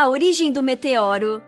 A origem do meteoro.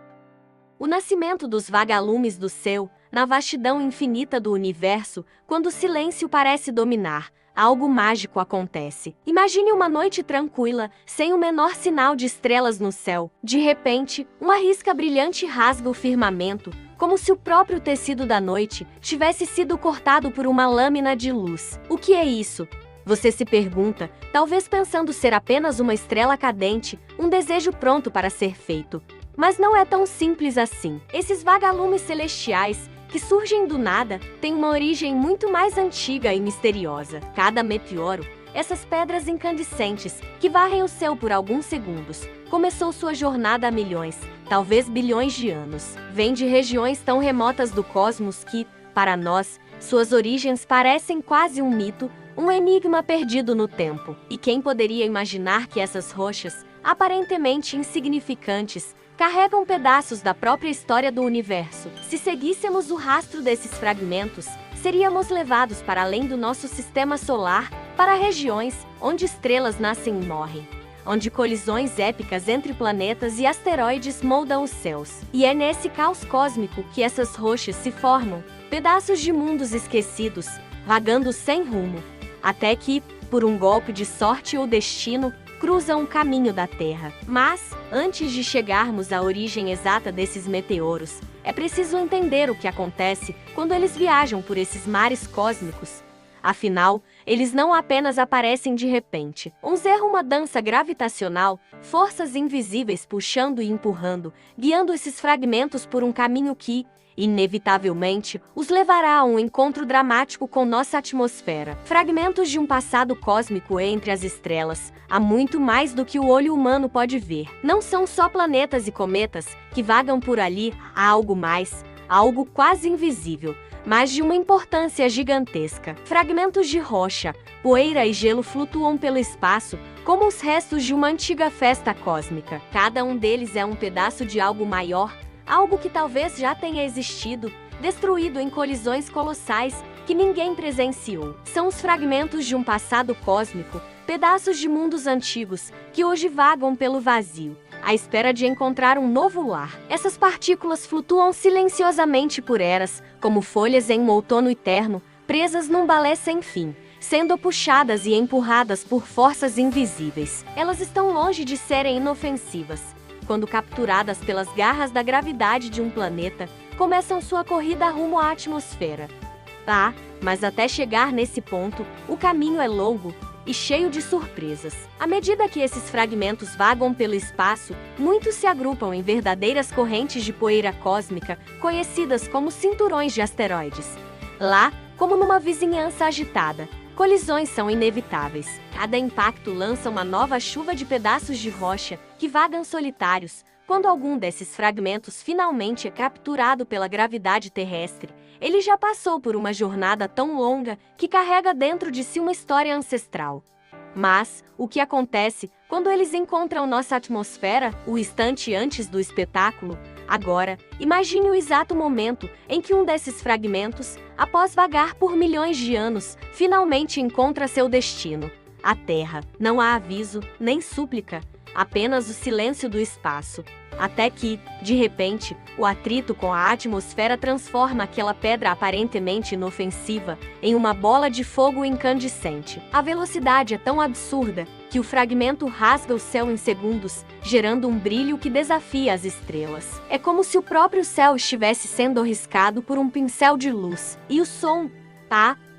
O nascimento dos vagalumes do céu, na vastidão infinita do universo, quando o silêncio parece dominar, algo mágico acontece. Imagine uma noite tranquila, sem o menor sinal de estrelas no céu. De repente, uma risca brilhante rasga o firmamento, como se o próprio tecido da noite tivesse sido cortado por uma lâmina de luz. O que é isso? Você se pergunta, talvez pensando ser apenas uma estrela cadente, um desejo pronto para ser feito. Mas não é tão simples assim. Esses vagalumes celestiais, que surgem do nada, têm uma origem muito mais antiga e misteriosa. Cada meteoro, essas pedras incandescentes, que varrem o céu por alguns segundos, começou sua jornada há milhões, talvez bilhões de anos. Vem de regiões tão remotas do cosmos que, para nós, suas origens parecem quase um mito, um enigma perdido no tempo. E quem poderia imaginar que essas rochas, aparentemente insignificantes, carregam pedaços da própria história do universo? Se seguíssemos o rastro desses fragmentos, seríamos levados para além do nosso sistema solar, para regiões onde estrelas nascem e morrem, onde colisões épicas entre planetas e asteroides moldam os céus. E é nesse caos cósmico que essas rochas se formam, pedaços de mundos esquecidos, vagando sem rumo, até que, por um golpe de sorte ou destino, cruzam o caminho da Terra. Mas, antes de chegarmos à origem exata desses meteoros, é preciso entender o que acontece quando eles viajam por esses mares cósmicos. Afinal, eles não apenas aparecem de repente. Erra uma dança gravitacional, forças invisíveis puxando e empurrando, guiando esses fragmentos por um caminho que, inevitavelmente, os levará a um encontro dramático com nossa atmosfera. Fragmentos de um passado cósmico entre as estrelas. Há muito mais do que o olho humano pode ver. Não são só planetas e cometas que vagam por ali, há algo mais, algo quase invisível, mas de uma importância gigantesca. Fragmentos de rocha, poeira e gelo flutuam pelo espaço, como os restos de uma antiga festa cósmica. Cada um deles é um pedaço de algo maior, algo que talvez já tenha existido, destruído em colisões colossais que ninguém presenciou. São os fragmentos de um passado cósmico, pedaços de mundos antigos que hoje vagam pelo vazio, à espera de encontrar um novo lar. Essas partículas flutuam silenciosamente por eras, como folhas em um outono eterno, presas num balé sem fim, sendo puxadas e empurradas por forças invisíveis. Elas estão longe de serem inofensivas. Quando capturadas pelas garras da gravidade de um planeta, começam sua corrida rumo à atmosfera. Mas até chegar nesse ponto, o caminho é longo e cheio de surpresas. À medida que esses fragmentos vagam pelo espaço, muitos se agrupam em verdadeiras correntes de poeira cósmica, conhecidas como cinturões de asteroides. Lá, como numa vizinhança agitada, colisões são inevitáveis. Cada impacto lança uma nova chuva de pedaços de rocha que vagam solitários. Quando algum desses fragmentos finalmente é capturado pela gravidade terrestre, ele já passou por uma jornada tão longa que carrega dentro de si uma história ancestral. Mas, o que acontece quando eles encontram nossa atmosfera, o instante antes do espetáculo? Agora, imagine o exato momento em que um desses fragmentos, após vagar por milhões de anos, finalmente encontra seu destino: a Terra. Não há aviso, nem súplica, apenas o silêncio do espaço. Até que, de repente, o atrito com a atmosfera transforma aquela pedra aparentemente inofensiva em uma bola de fogo incandescente. A velocidade é tão absurda que o fragmento rasga o céu em segundos, gerando um brilho que desafia as estrelas. É como se o próprio céu estivesse sendo riscado por um pincel de luz. E o som?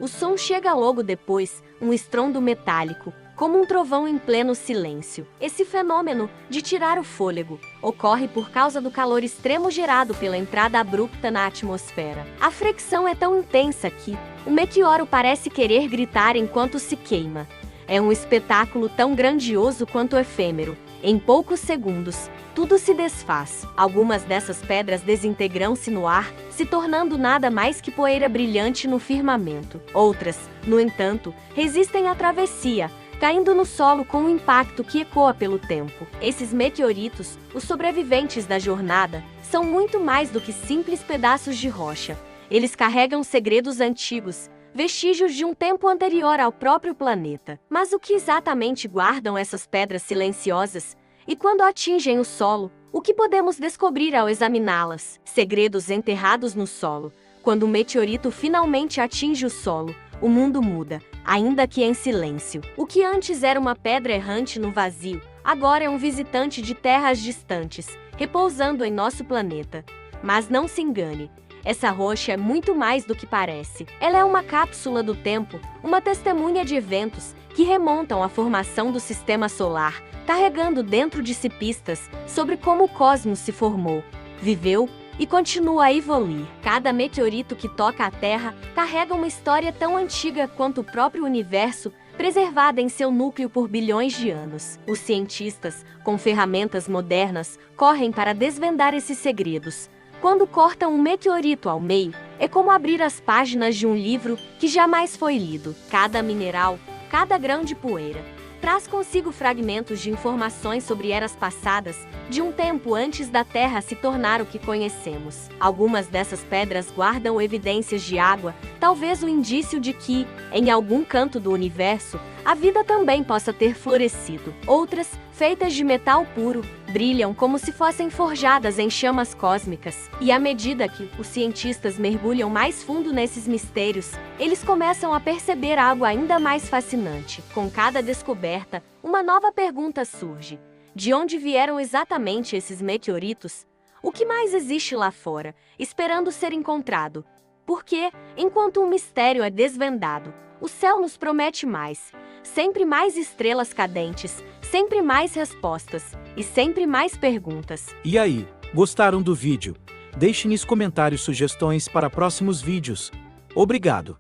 O som chega logo depois, um estrondo metálico, como um trovão em pleno silêncio. Esse fenômeno, de tirar o fôlego, ocorre por causa do calor extremo gerado pela entrada abrupta na atmosfera. A fricção é tão intensa que o meteoro parece querer gritar enquanto se queima. É um espetáculo tão grandioso quanto efêmero. Em poucos segundos, tudo se desfaz. Algumas dessas pedras desintegram-se no ar, se tornando nada mais que poeira brilhante no firmamento. Outras, no entanto, resistem à travessia, caindo no solo com um impacto que ecoa pelo tempo. Esses meteoritos, os sobreviventes da jornada, são muito mais do que simples pedaços de rocha. Eles carregam segredos antigos, vestígios de um tempo anterior ao próprio planeta. Mas o que exatamente guardam essas pedras silenciosas? E quando atingem o solo, O que podemos descobrir ao examiná-las? Segredos enterrados no solo. Quando o meteorito finalmente atinge o solo, o mundo muda, ainda que em silêncio. O que antes era uma pedra errante no vazio, agora é um visitante de terras distantes, repousando em nosso planeta. Mas não se engane, essa rocha é muito mais do que parece. Ela é uma cápsula do tempo, uma testemunha de eventos que remontam à formação do sistema solar, carregando dentro de si pistas sobre como o cosmos se formou, viveu e continua a evoluir. Cada meteorito que toca a Terra carrega uma história tão antiga quanto o próprio universo, preservada em seu núcleo por bilhões de anos. Os cientistas, com ferramentas modernas, correm para desvendar esses segredos. Quando cortam um meteorito ao meio, é como abrir as páginas de um livro que jamais foi lido. Cada mineral, cada grão de poeira, traz consigo fragmentos de informações sobre eras passadas, de um tempo antes da Terra se tornar o que conhecemos. Algumas dessas pedras guardam evidências de água, talvez o indício de que, em algum canto do universo, a vida também possa ter florescido. Outras, feitas de metal puro, brilham como se fossem forjadas em chamas cósmicas. E à medida que os cientistas mergulham mais fundo nesses mistérios, eles começam a perceber algo ainda mais fascinante. Com cada descoberta, uma nova pergunta surge. De onde vieram exatamente esses meteoritos? O que mais existe lá fora, esperando ser encontrado? Porque, enquanto um mistério é desvendado, o céu nos promete mais. Sempre mais estrelas cadentes, sempre mais respostas e sempre mais perguntas. E aí, gostaram do vídeo? Deixe nos comentários sugestões para próximos vídeos. Obrigado!